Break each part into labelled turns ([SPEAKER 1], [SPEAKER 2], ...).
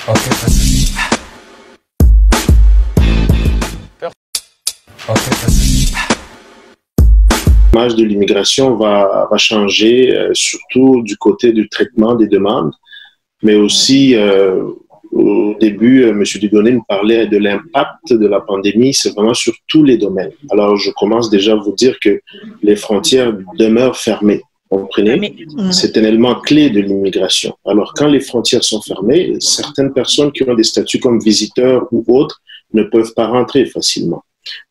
[SPEAKER 1] Ok, pas de souci. Ok, pas de souci.
[SPEAKER 2] L'image de l'immigration va changer, surtout du côté du traitement des demandes, mais aussi au début, M. Dieudonné nous parlait de l'impact de la pandémie, c'est vraiment sur tous les domaines. Alors, je commence déjà à vous dire que les frontières demeurent fermées. Vous comprenez? C'est un élément clé de l'immigration. Alors, quand les frontières sont fermées, certaines personnes qui ont des statuts comme visiteurs ou autres ne peuvent pas rentrer facilement.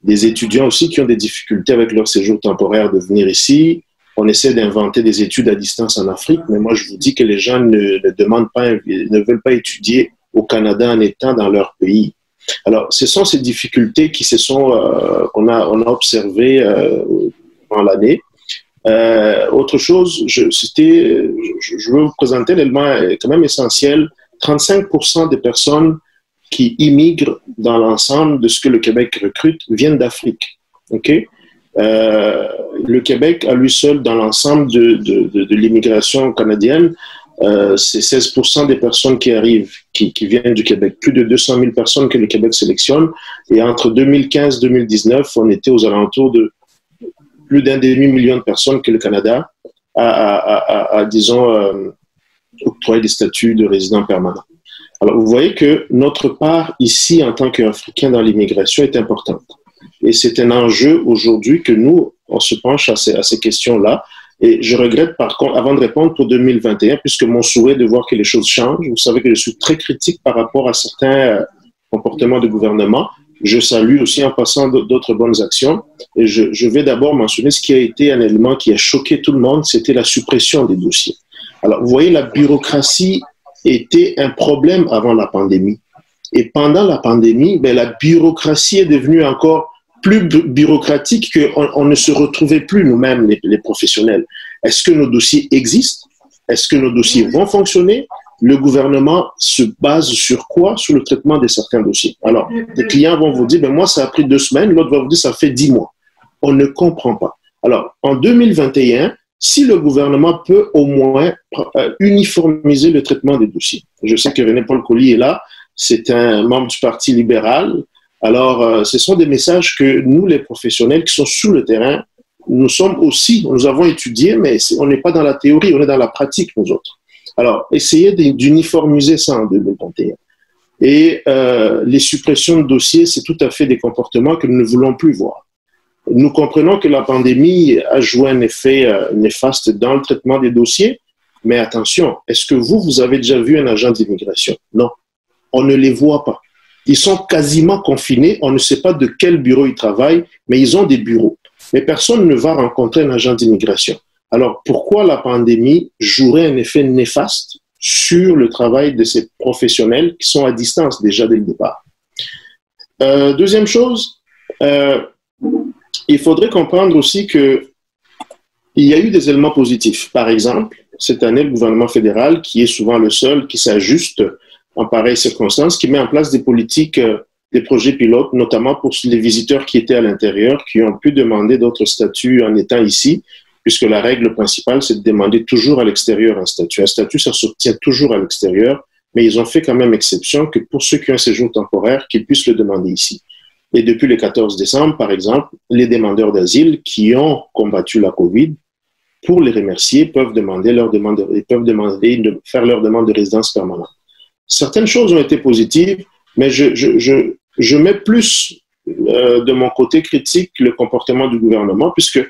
[SPEAKER 2] Des étudiants aussi qui ont des difficultés avec leur séjour temporaire de venir ici. On essaie d'inventer des études à distance en Afrique, mais moi je vous dis que les gens ne demandent pas, ne veulent pas étudier au Canada en étant dans leur pays. Alors, ce sont ces difficultés qui se sont, on a observées dans l'année. Autre chose, je veux vous présenter l'élément quand même essentiel. 35% des personnes qui immigrent dans l'ensemble de ce que le Québec recrute viennent d'Afrique. Okay? Le Québec, à lui seul, dans l'ensemble de l'immigration canadienne, c'est 16% des personnes qui arrivent, qui viennent du Québec. Plus de 200 000 personnes que le Québec sélectionne. Et entre 2015 et 2019, on était aux alentours de plus d'un demi-million de personnes que le Canada a disons, octroyé des statuts de résident permanent. Alors, vous voyez que notre part ici, en tant qu'Africains dans l'immigration, est importante. Et c'est un enjeu aujourd'hui que nous, on se penche à ces questions-là. Et je regrette, par contre, avant de répondre pour 2021, puisque mon souhait est de voir que les choses changent, vous savez que je suis très critique par rapport à certains comportements de gouvernement. Je salue aussi en passant d'autres bonnes actions. Et je vais d'abord mentionner ce qui a été un élément qui a choqué tout le monde, c'était la suppression des dossiers. Alors, vous voyez, la bureaucratie était un problème avant la pandémie. Et pendant la pandémie, la bureaucratie est devenue encore plus bureaucratique qu'on ne se retrouvait plus nous-mêmes, les professionnels. Est-ce que nos dossiers existent? Est-ce que nos dossiers vont fonctionner? Le gouvernement se base sur quoi? Sur le traitement de certains dossiers. Alors, les clients vont vous dire, moi, ça a pris 2 semaines, l'autre va vous dire, ça fait 10 mois. On ne comprend pas. Alors, en 2021, si le gouvernement peut au moins uniformiser le traitement des dossiers. Je sais que René-Paul Colly est là, c'est un membre du Parti libéral. Alors, ce sont des messages que nous, les professionnels qui sont sur le terrain, nous avons étudié, mais on n'est pas dans la théorie, on est dans la pratique, nous autres. Alors, essayez d'uniformiser ça en 2021. Et les suppressions de dossiers, c'est tout à fait des comportements que nous ne voulons plus voir. Nous comprenons que la pandémie a joué un effet néfaste dans le traitement des dossiers, mais attention, est-ce que vous avez déjà vu un agent d'immigration? Non, on ne les voit pas. Ils sont quasiment confinés, on ne sait pas de quel bureau ils travaillent, mais ils ont des bureaux. Mais personne ne va rencontrer un agent d'immigration. Alors, pourquoi la pandémie jouerait un effet néfaste sur le travail de ces professionnels qui sont à distance déjà dès le départ? Deuxième chose, il faudrait comprendre aussi qu'il y a eu des éléments positifs. Par exemple, cette année, le gouvernement fédéral, qui est souvent le seul qui s'ajuste en pareilles circonstances, qui met en place des politiques, des projets pilotes, notamment pour les visiteurs qui étaient à l'intérieur, qui ont pu demander d'autres statuts en étant ici, puisque la règle principale, c'est de demander toujours à l'extérieur un statut. Un statut, ça s'obtient toujours à l'extérieur, mais ils ont fait quand même exception que pour ceux qui ont un séjour temporaire, qu'ils puissent le demander ici. Et depuis le 14 décembre, par exemple, les demandeurs d'asile qui ont combattu la COVID, pour les remercier, peuvent faire leur demande de résidence permanente. Certaines choses ont été positives, mais je mets plus de mon côté critique le comportement du gouvernement, puisque,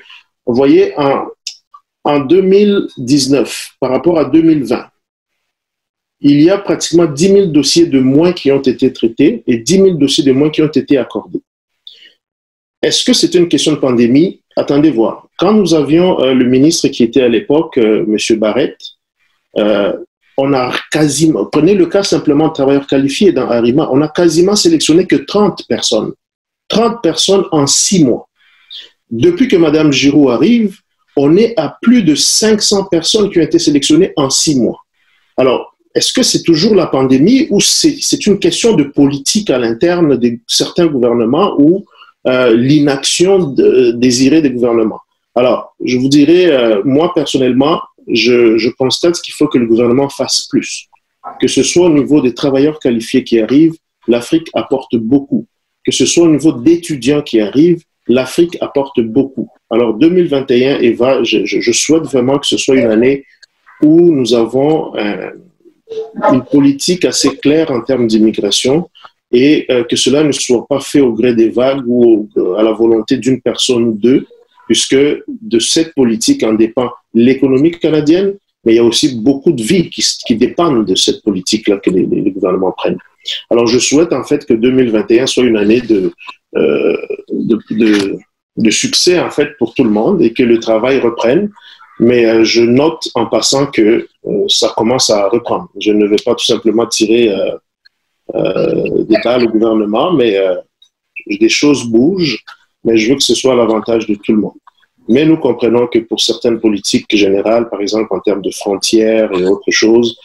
[SPEAKER 2] vous voyez, en 2019, par rapport à 2020, il y a pratiquement 10 000 dossiers de moins qui ont été traités et 10 000 dossiers de moins qui ont été accordés. Est-ce que c'est une question de pandémie? Attendez voir. Quand nous avions le ministre qui était à l'époque, M. Barrette, on a quasiment, prenez le cas simplement de travailleurs qualifiés dans Arima, on a quasiment sélectionné que 30 personnes. 30 personnes en 6 mois. Depuis que Mme Giroux arrive, on est à plus de 500 personnes qui ont été sélectionnées en 6 mois. Alors, est-ce que c'est toujours la pandémie ou c'est une question de politique à l'interne de certains gouvernements ou l'inaction désirée des gouvernements? Alors, je vous dirais, moi personnellement, je constate qu'il faut que le gouvernement fasse plus. Que ce soit au niveau des travailleurs qualifiés qui arrivent, l'Afrique apporte beaucoup. Que ce soit au niveau d'étudiants qui arrivent, l'Afrique apporte beaucoup. Alors 2021, Eva, je souhaite vraiment que ce soit une année où nous avons une politique assez claire en termes d'immigration et que cela ne soit pas fait au gré des vagues ou à la volonté d'une personne ou deux, puisque de cette politique en dépend l'économie canadienne, mais il y a aussi beaucoup de vies qui dépendent de cette politique-là que les gouvernements prennent. Alors, je souhaite en fait que 2021 soit une année de succès en fait pour tout le monde et que le travail reprenne. Mais je note en passant que ça commence à reprendre. Je ne vais pas tout simplement tirer des balles au gouvernement, mais des choses bougent, mais je veux que ce soit à l'avantage de tout le monde. Mais nous comprenons que pour certaines politiques générales, par exemple en termes de frontières et autres choses,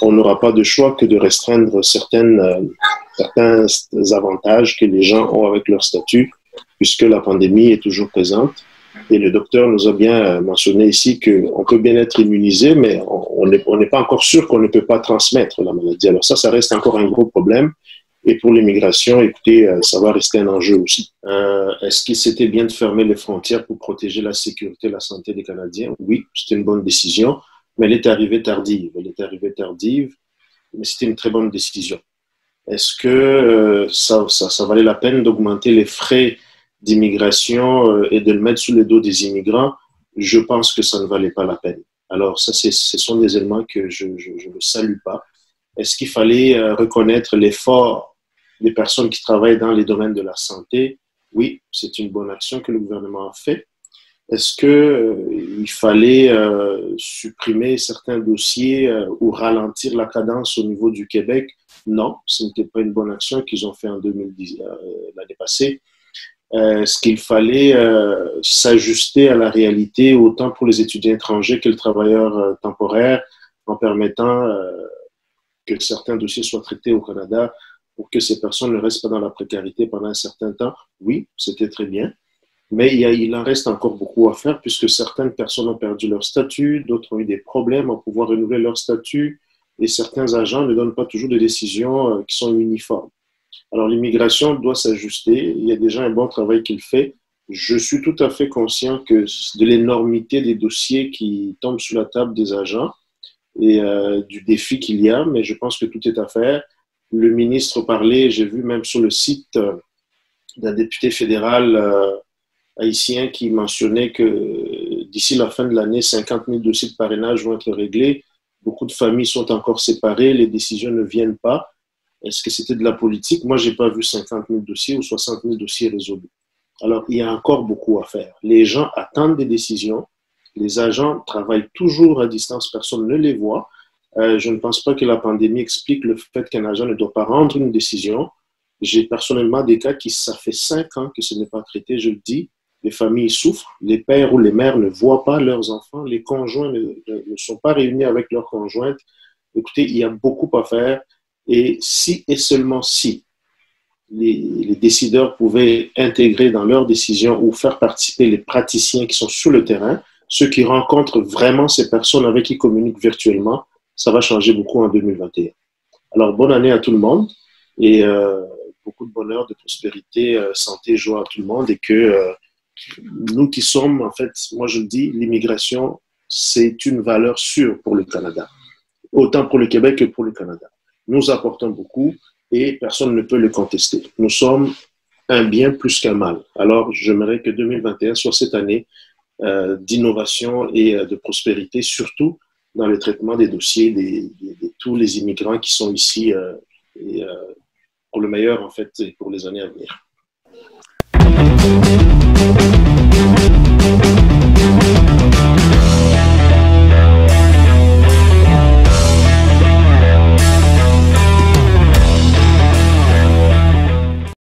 [SPEAKER 2] on n'aura pas de choix que de restreindre certains avantages que les gens ont avec leur statut, puisque la pandémie est toujours présente. Et le docteur nous a bien mentionné ici qu'on peut bien être immunisé, mais on n'est pas encore sûr qu'on ne peut pas transmettre la maladie. Alors ça reste encore un gros problème. Et pour l'immigration, écoutez, ça va rester un enjeu aussi. Est-ce qu'il c'était bien de fermer les frontières pour protéger la sécurité et la santé des Canadiens? Oui, c'était une bonne décision, mais elle est arrivée tardive. Elle est arrivée tardive, mais c'était une très bonne décision. Est-ce que ça valait la peine d'augmenter les frais d'immigration et de le mettre sous le dos des immigrants? Je pense que ça ne valait pas la peine. Alors ça, ce sont des éléments que je ne salue pas. Est-ce qu'il fallait reconnaître l'effort des personnes qui travaillent dans les domaines de la santé? Oui, c'est une bonne action que le gouvernement a fait. Est-ce qu'il fallait supprimer certains dossiers ou ralentir la cadence au niveau du Québec? Non, ce n'était pas une bonne action qu'ils ont fait en 2010, l'année passée. Est-ce qu'il fallait s'ajuster à la réalité autant pour les étudiants étrangers que les travailleurs temporaires en permettant que certains dossiers soient traités au Canada pour que ces personnes ne restent pas dans la précarité pendant un certain temps? Oui, c'était très bien. Mais il en reste encore beaucoup à faire puisque certaines personnes ont perdu leur statut, d'autres ont eu des problèmes à pouvoir renouveler leur statut et certains agents ne donnent pas toujours des décisions qui sont uniformes. Alors l'immigration doit s'ajuster. Il y a déjà un bon travail qu'il fait. Je suis tout à fait conscient de l'énormité des dossiers qui tombent sur la table des agents et du défi qu'il y a, mais je pense que tout est à faire. Le ministre parlait, j'ai vu même sur le site d'un député fédéral haïtien qui mentionnait que d'ici la fin de l'année, 50 000 dossiers de parrainage vont être réglés. Beaucoup de familles sont encore séparées, les décisions ne viennent pas. Est-ce que c'était de la politique? Moi, je n'ai pas vu 50 000 dossiers ou 60 000 dossiers résolus. Alors, il y a encore beaucoup à faire. Les gens attendent des décisions. Les agents travaillent toujours à distance, personne ne les voit. Je ne pense pas que la pandémie explique le fait qu'un agent ne doit pas rendre une décision. J'ai personnellement des cas qui, ça fait 5 ans que ce n'est pas traité, je le dis. Les familles souffrent, les pères ou les mères ne voient pas leurs enfants, les conjoints ne sont pas réunis avec leurs conjointes. Écoutez, il y a beaucoup à faire et si et seulement si les décideurs pouvaient intégrer dans leurs décisions ou faire participer les praticiens qui sont sur le terrain, ceux qui rencontrent vraiment ces personnes avec qui ils communiquent virtuellement, ça va changer beaucoup en 2021. Alors, bonne année à tout le monde et beaucoup de bonheur, de prospérité, santé, joie à tout le monde et que nous qui sommes, en fait, moi je le dis, l'immigration, c'est une valeur sûre pour le Canada, autant pour le Québec que pour le Canada. Nous apportons beaucoup et personne ne peut le contester. Nous sommes un bien plus qu'un mal. Alors, j'aimerais que 2021 soit cette année d'innovation et de prospérité, surtout dans le traitement des dossiers de tous les immigrants qui sont ici et pour le meilleur, en fait, et pour les années à venir.